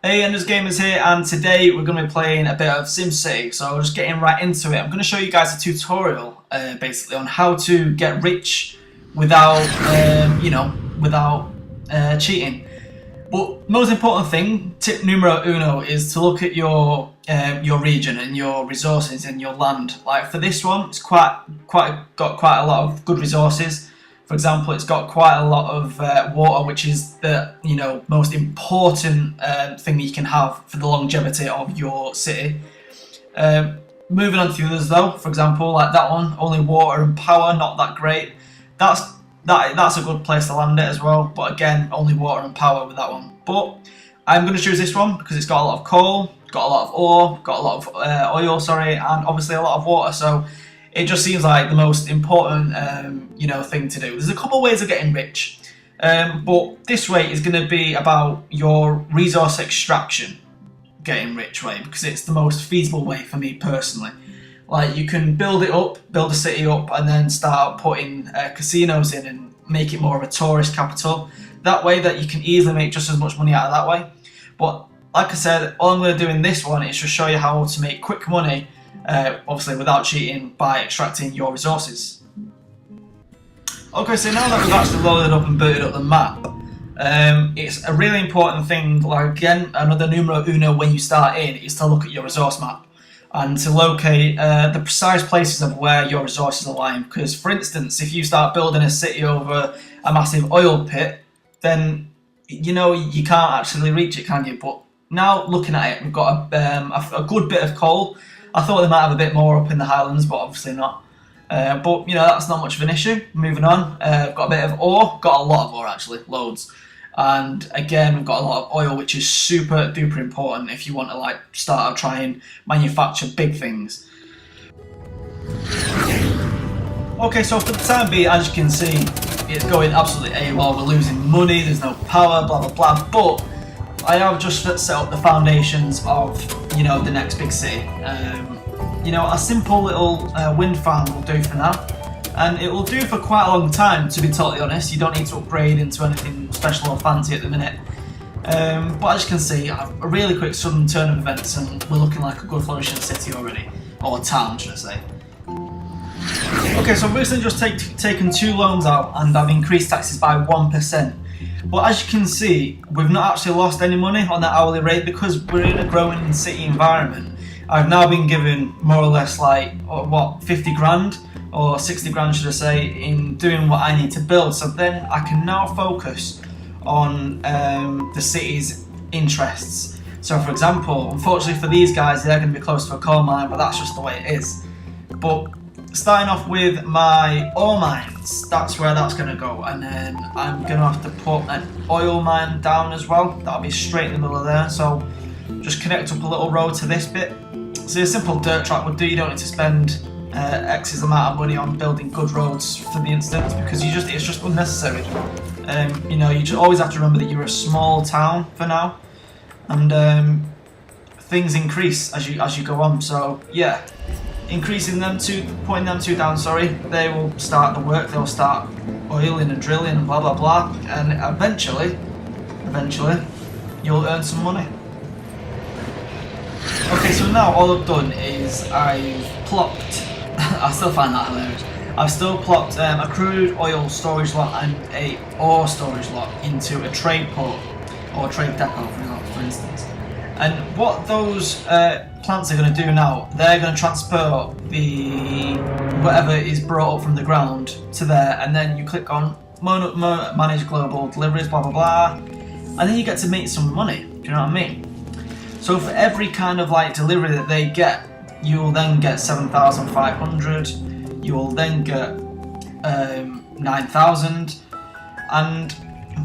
Hey, Enders Gamers here, and today we're going to be playing a bit of SimCity. So just getting right into it, I'm going to show you guys a tutorial, basically on how to get rich without, without cheating. But most important thing, tip numero uno, is to look at your region and your resources and your land. Like for this one, it's got quite a lot of good resources. For example, it's got quite a lot of water, which is the most important thing that you can have for the longevity of your city. Moving on to the others though, for example, like that one, only water and power, not that great. That's a good place to land it as well, but again, only water and power with that one. But I'm going to choose this one because it's got a lot of coal, got a lot of ore, got a lot of oil, and obviously a lot of water. So it just seems like the most important, thing to do. There's a couple of ways of getting rich, but this way is going to be about your resource extraction, getting rich way, because it's the most feasible way for me personally. Like you can build a city up, and then start putting casinos in and make it more of a tourist capital. That way that you can easily make just as much money out of that way. But like I said, all I'm going to do in this one is just show you how to make quick money, obviously without cheating, by extracting your resources. Okay, so now that we've actually loaded up and booted up the map, it's a really important thing, like again, another numero uno when you start in, is to look at your resource map and to locate the precise places of where your resources are lying. Because for instance, if you start building a city over a massive oil pit, then you can't actually reach it, can you? But now looking at it, we've got a good bit of coal. I thought they might have a bit more up in the Highlands, but obviously not. But that's not much of an issue. Moving on, got a bit of ore, got a lot of ore actually, loads. And again, we've got a lot of oil, which is super duper important if you want to start to try and manufacture big things. Okay, so for the time being, as you can see, it's going absolutely AWOL. We're losing money, there's no power, blah blah blah. But I have just set up the foundations of the next big city. A simple little wind farm will do for now, and it will do for quite a long time, to be totally honest. You don't need to upgrade into anything special or fancy at the minute. But as you can see, a really quick sudden turn of events, and we're looking like a good flourishing city already, or town should I say. Okay, so I've recently just taken 2 loans out, and I've increased taxes by 1%. But as you can see, we've not actually lost any money on that hourly rate because we're in a growing city environment. I've now been given more or less 50 grand or 60 grand should I say, in doing what I need to build. So then I can now focus on the city's interests. So for example, unfortunately for these guys, they're going to be close to a coal mine, but that's just the way it is. But starting off with my ore mines, that's where that's going to go, and then I'm going to have to put an oil mine down as well. That'll be straight in the middle of there, so just connect up a little road to this bit. So a simple dirt track would do. You don't need to spend X amount of money on building good roads for the instance, because it's just unnecessary. You just always have to remember that you're a small town for now, and things increase as you go on. So yeah, putting them two down, they will start the work. They'll start oiling and drilling and blah blah blah, and eventually you'll earn some money. Okay, so now all I've done is I've plopped, I still find that hilarious, I've still plopped a crude oil storage lot and a ore storage lot into a trade port, or a trade depot for instance. And what those plants are going to do now, they're going to transport whatever is brought up from the ground to there, and then you click on manage global deliveries, blah blah blah, and then you get to make some money, do you know what I mean? So for every kind of delivery that they get, you will then get 7,500, you will then get 9,000, and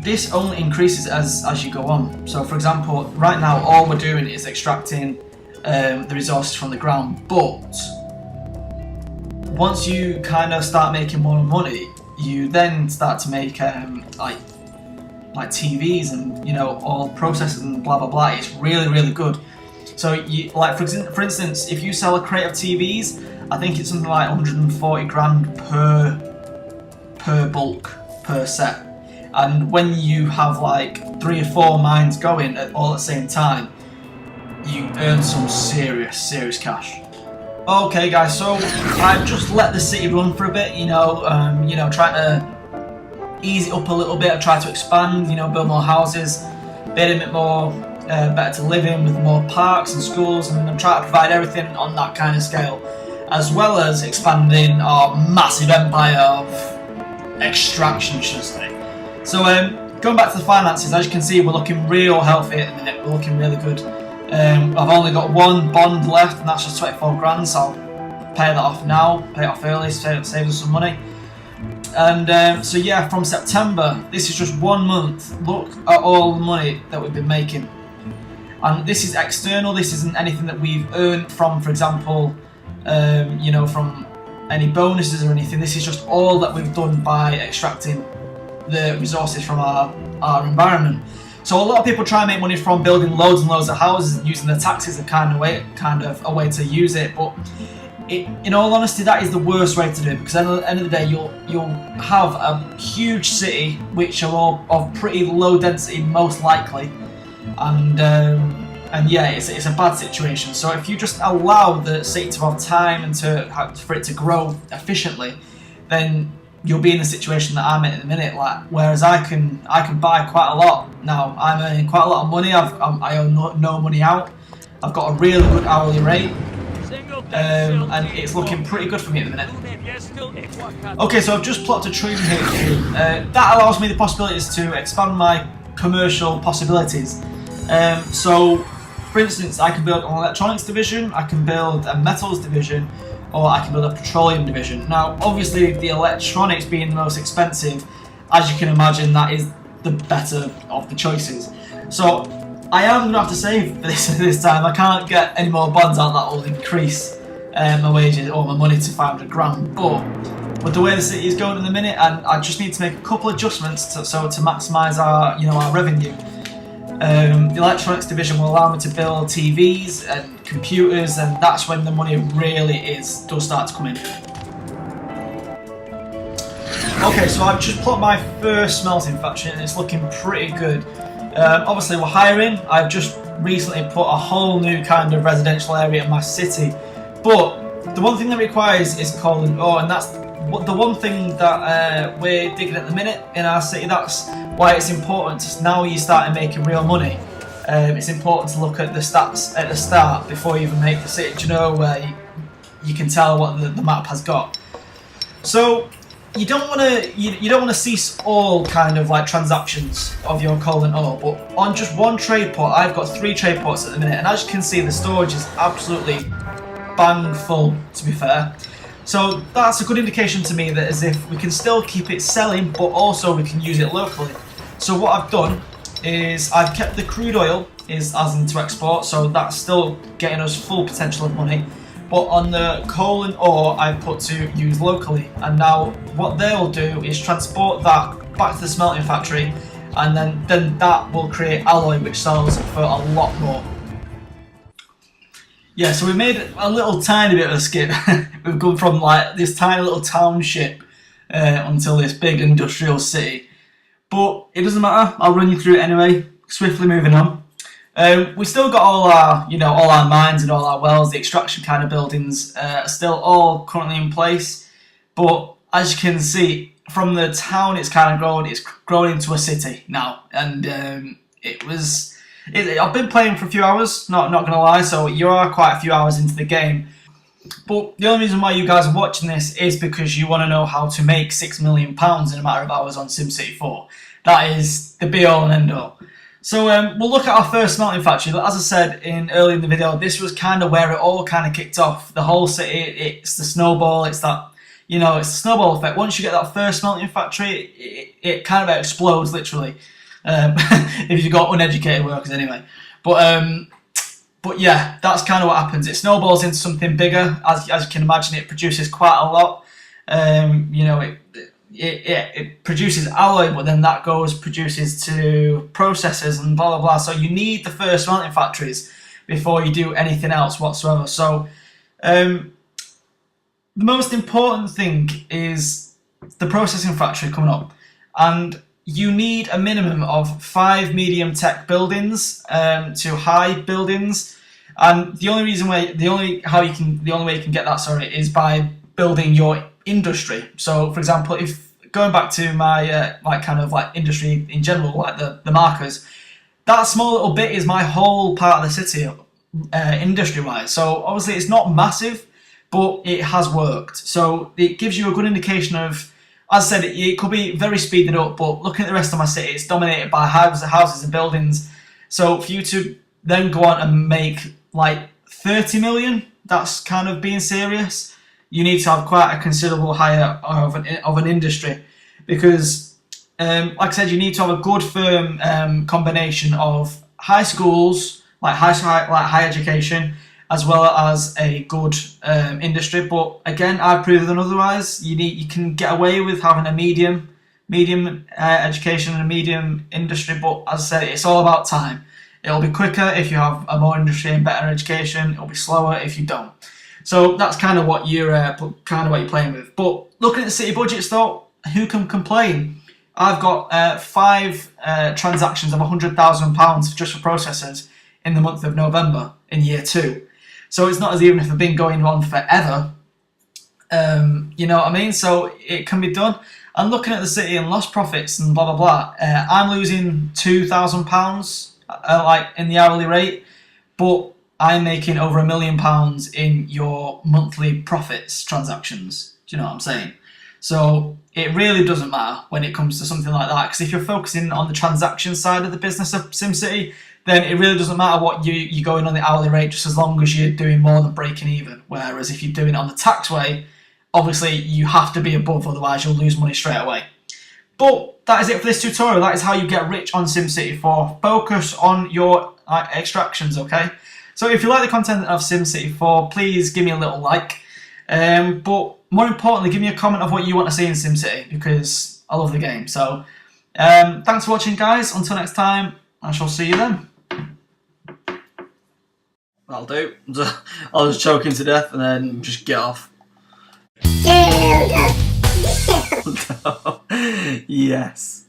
this only increases as you go on. So for example, right now all we're doing is extracting the resources from the ground, but once you kind of start making more money, you then start to make like TVs and all processors and blah blah blah. It's really good. So for instance, if you sell a crate of TVs, I think it's something like 140 grand per bulk per set. and when you have like 3 or 4 mines going all at the same time, you earn some serious cash. Okay guys, so I've just let the city run for a bit, trying to ease it up a little bit. I've tried to expand, build more houses, build a bit more better to live in with more parks and schools, and I'm trying to provide everything on that kind of scale, as well as expanding our massive empire of extraction, should I say. So going back to the finances, as you can see, we're looking real healthy at the minute. We're looking really good. I've only got 1 bond left, and that's just 24 grand, so I'll pay that off now, pay it off early, save us some money. And so yeah, from September, this is just 1 month, look at all the money that we've been making. And this is external, this isn't anything that we've earned from, for example, from any bonuses or anything. This is just all that we've done by extracting the resources from our environment. So a lot of people try and make money from building loads and loads of houses and using the taxes as kind of a way to use it, but in all honesty, that is the worst way to do it, because at the end of the day, you'll have a huge city which are all of pretty low density, most likely, and yeah, it's a bad situation. So if you just allow the city to have time and for it to grow efficiently, then you'll be in the situation that I'm in at the minute. Like, whereas I can buy quite a lot now. I'm earning quite a lot of money. I owe no money out. I've got a really good hourly rate, and it's looking pretty good for me at the minute. Okay, so I've just plotted a tree here. That allows me the possibilities to expand my commercial possibilities. So, for instance, I can build an electronics division, I can build a metals division, or I can build a petroleum division. Now, obviously, the electronics being the most expensive, as you can imagine, that is the better of the choices. So, I am going to have to save for this time. I can't get any more bonds out that will increase my wages or my money to 500 grand. But with the way the city is going in the minute, and I just need to make a couple of adjustments to maximise our revenue. The electronics division will allow me to build TVs and computers, and that's when the money really does start to come in. Okay, so I've just put my first smelting factory and it's looking pretty good. Obviously we're hiring. I've just recently put a whole new kind of residential area in my city, but the one thing that requires is coal and ore, and that's the one thing that we're digging at the minute in our city. That's why it's important to, now you start making real money, it's important to look at the stats at the start before you even make the city, where you can tell what the map has got. So you don't want to cease all kind of like transactions of your coal and ore, but on just one trade port, I've got 3 trade ports at the minute, and as you can see, the storage is absolutely bang full, to be fair. So that's a good indication to me that as if we can still keep it selling, but also we can use it locally. So what I've done is I've kept the crude oil as into export, so that's still getting us full potential of money. But on the coal and ore, I've put to use locally. And now what they'll do is transport that back to the smelting factory, and then that will create alloy, which sells for a lot more. Yeah, so we made a little tiny bit of a skip. We've gone from like this tiny little township until this big industrial city. But it doesn't matter, I'll run you through it anyway. Swiftly moving on. We still got all our mines and all our wells, the extraction kind of buildings are still all currently in place. But as you can see, from the town it's grown into a city now. And I've been playing for a few hours, not gonna lie, so you are quite a few hours into the game. But the only reason why you guys are watching this is because you want to know how to make £6 million in a matter of hours on SimCity 4. That is the be all and end all. So we'll look at our first smelting factory. As I said earlier in the video, this was kind of where it all kind of kicked off. The whole city, it's the snowball, it's that, it's the snowball effect. Once you get that first smelting factory, it kind of explodes, literally. If you've got uneducated workers anyway. But yeah, that's kind of what happens. It snowballs into something bigger. As you can imagine, it produces quite a lot. It produces alloy, but then that produces to processors and blah blah blah. So you need the first smelting factories before you do anything else whatsoever. So the most important thing is the processing factory coming up. And you need a minimum of 5 medium tech buildings to high buildings, and the only way you can get that, sorry, is by building your industry. So, for example, if going back to my industry in general, like the markers, that small little bit is my whole part of the city, industry-wise. So obviously it's not massive, but it has worked. So it gives you a good indication of, as I said, it could be very speeded up, but looking at the rest of my city, it's dominated by houses and buildings. So for you to then go on and make like 30 million, that's kind of being serious. You need to have quite a considerable hire of an industry, because like I said, you need to have a good firm combination of high schools, like high education, as well as a good industry. But again, I've proven otherwise. You can get away with having a medium education and a medium industry, but as I said, it's all about time. It'll be quicker if you have a more industry and better education. It'll be slower if you don't. So that's kind of what you're playing with. But looking at the city budgets, though, who can complain? I've got 5 transactions of £100,000 just for processors in the month of November in year 2. So it's not as even if they've been going on forever. You know what I mean? So it can be done. And looking at the city and lost profits and blah blah blah, I'm losing £2,000 like in the hourly rate, but I'm making over £1 million in your monthly profits transactions. Do you know what I'm saying? So it really doesn't matter when it comes to something like that, because if you're focusing on the transaction side of the business of SimCity, then it really doesn't matter what you're going on the hourly rate, just as long as you're doing more than breaking even. Whereas if you're doing it on the tax way, obviously you have to be above, otherwise you'll lose money straight away. But that is it for this tutorial. That is how you get rich on SimCity 4. Focus on your extractions, okay? So if you like the content of SimCity 4, please give me a little like. But more importantly, give me a comment of what you want to see in SimCity, because I love the game. So thanks for watching, guys. Until next time, I shall see you then. That'll do. I'll just choke him to death and then just get off. Yes.